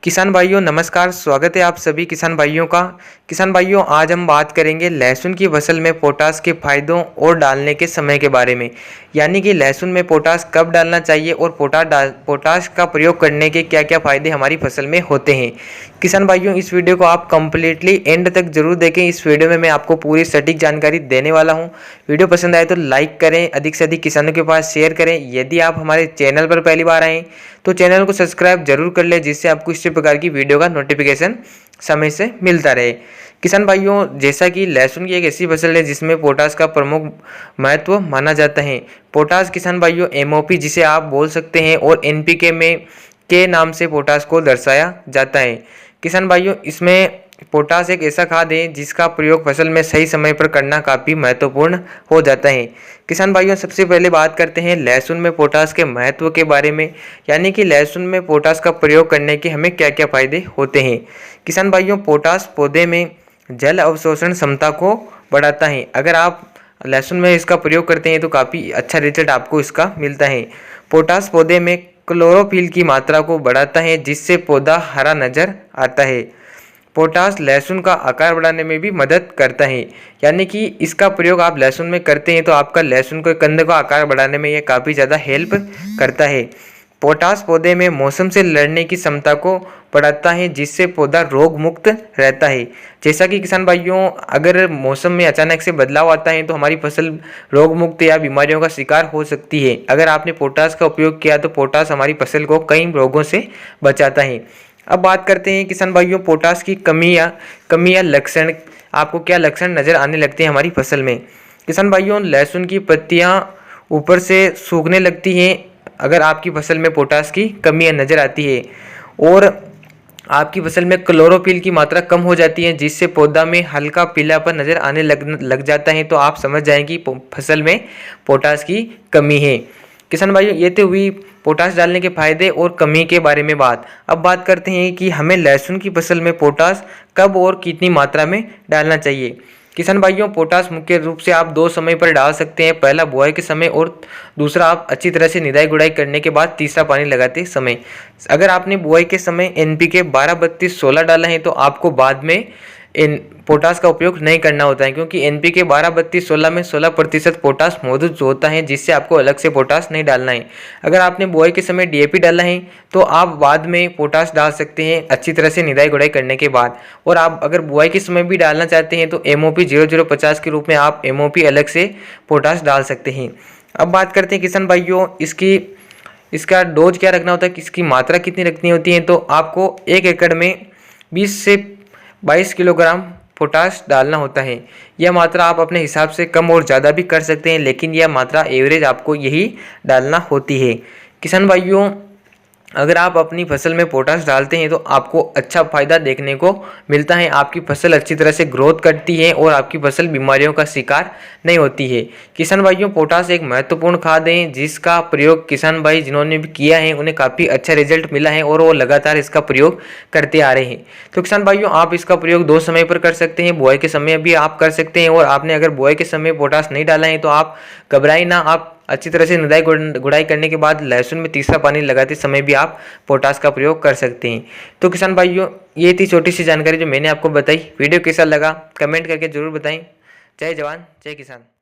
किसान भाइयों नमस्कार। स्वागत है आप सभी किसान भाइयों का। किसान भाइयों आज हम बात करेंगे लहसुन की फसल में पोटास के फायदों और डालने के समय के बारे में, यानी कि लहसुन में पोटास कब डालना चाहिए और पोटास का प्रयोग करने के क्या क्या फायदे हमारी फसल में होते हैं। किसान भाइयों इस वीडियो को आप कंप्लीटली एंड तक जरूर देखें। इस वीडियो में मैं आपको पूरी सटीक जानकारी देने वाला हूँ। वीडियो पसंद आए तो लाइक करें, अधिक से अधिक किसानों के पास शेयर करें। यदि आप हमारे चैनल पर पहली बार आए तो चैनल को सब्सक्राइब जरूर कर ले, जिससे आपको इसी प्रकार की वीडियो का नोटिफिकेशन समय से मिलता रहे। किसान भाइयों जैसा कि लहसुन की एक ऐसी फसल है जिसमें पोटास का प्रमुख महत्व माना जाता है। पोटास किसान भाइयों एमओपी जिसे आप बोल सकते हैं और एनपीके में के नाम से पोटास को दर्शाया जाता है। किसान भाइयों इसमें पोटास एक ऐसा खाद है जिसका प्रयोग फसल में सही समय पर करना काफ़ी महत्वपूर्ण हो जाता है। किसान भाइयों सबसे पहले बात करते हैं लहसुन में पोटास के महत्व के बारे में, यानी कि लहसुन में पोटास का प्रयोग करने के हमें क्या क्या फायदे होते हैं। किसान भाइयों पोटास पौधे में जल अवशोषण क्षमता को बढ़ाता है। अगर आप लहसुन में इसका प्रयोग करते हैं तो काफ़ी अच्छा रिजल्ट आपको इसका मिलता है। पोटास पौधे में क्लोरोफिल की मात्रा को बढ़ाता है जिससे पौधा हरा नजर आता है। पोटास लहसुन का आकार बढ़ाने में भी मदद करता है, यानी कि इसका प्रयोग आप लहसुन में करते हैं तो आपका लहसुन के कंद का आकार बढ़ाने में यह काफ़ी ज़्यादा हेल्प करता है। पोटास पौधे में मौसम से लड़ने की क्षमता को बढ़ाता है जिससे पौधा रोग मुक्त रहता है। जैसा कि किसान भाइयों अगर मौसम में अचानक से बदलाव आता है तो हमारी फसल रोग मुक्त या बीमारियों का शिकार हो सकती है। अगर आपने पोटास का उपयोग किया तो पोटास हमारी फसल को कई रोगों से बचाता है। अब बात करते हैं किसान भाइयों पोटास की कमी या लक्षण, आपको क्या लक्षण नज़र आने लगते हैं हमारी फसल में। किसान भाइयों लहसुन की पत्तियां ऊपर से सूखने लगती हैं अगर आपकी फसल में पोटास की कमी नज़र आती है, और आपकी फसल में क्लोरोफिल की मात्रा कम हो जाती है जिससे पौधा में हल्का पीलापन नज़र आने लग जाता है, तो आप समझ जाएं कि फसल में पोटास की कमी है। किसान भाइयों ये तो हुई पोटास डालने के फायदे और कमी के बारे में बात। अब बात करते हैं कि हमें लहसुन की फसल में पोटास कब और कितनी मात्रा में डालना चाहिए। किसान भाइयों पोटास मुख्य रूप से आप दो समय पर डाल सकते हैं, पहला बुआई के समय और दूसरा आप अच्छी तरह से निदाई गुड़ाई करने के बाद तीसरा पानी लगाते समय। अगर आपने बुआई के समय एनपीके 12-32-16 डाला है तो आपको बाद में पोटास का उपयोग नहीं करना होता है, क्योंकि एनपीके 12-32-16 में 16% पोटास मौजूद होता है जिससे आपको अलग से पोटास नहीं डालना है। अगर आपने बुआई के समय डीएपी डाला है तो आप बाद में पोटास डाल सकते हैं अच्छी तरह से निदाई गुड़ाई करने के बाद। और आप अगर बुआई के समय भी डालना चाहते हैं तो एमओपी 0050 के रूप में आप एमओपी अलग से पोटास डाल सकते हैं। अब बात करते हैं किसान भाइयों इसका डोज क्या रखना होता है, इसकी मात्रा कितनी रखनी होती है। तो आपको 1 एकड़ में 20 से 22 किलोग्राम पोटास डालना होता है। यह मात्रा आप अपने हिसाब से कम और ज़्यादा भी कर सकते हैं, लेकिन यह मात्रा एवरेज आपको यही डालना होती है। किसान भाइयों अगर आप अपनी फसल में पोटास डालते हैं तो आपको अच्छा फायदा देखने को मिलता है। आपकी फसल अच्छी तरह से ग्रोथ करती है और आपकी फसल बीमारियों का शिकार नहीं होती है। किसान भाइयों पोटास एक महत्वपूर्ण खाद है जिसका प्रयोग किसान भाई जिन्होंने भी किया है उन्हें काफ़ी अच्छा रिजल्ट मिला है और वो लगातार इसका प्रयोग करते आ रहे हैं। तो किसान भाइयों आप इसका प्रयोग दो समय पर कर सकते हैं, बुआई के समय भी आप कर सकते हैं, और आपने अगर बुआई के समय पोटास नहीं डाला है तो आप घबराई ना, आप अच्छी तरह से निदाई गुड़ाई करने के बाद लहसुन में तीसरा पानी लगाते समय भी आप पोटास का प्रयोग कर सकते हैं। तो किसान भाइयों ये थी छोटी सी जानकारी जो मैंने आपको बताई। वीडियो कैसा लगा कमेंट करके जरूर बताएं। जय जवान जय किसान।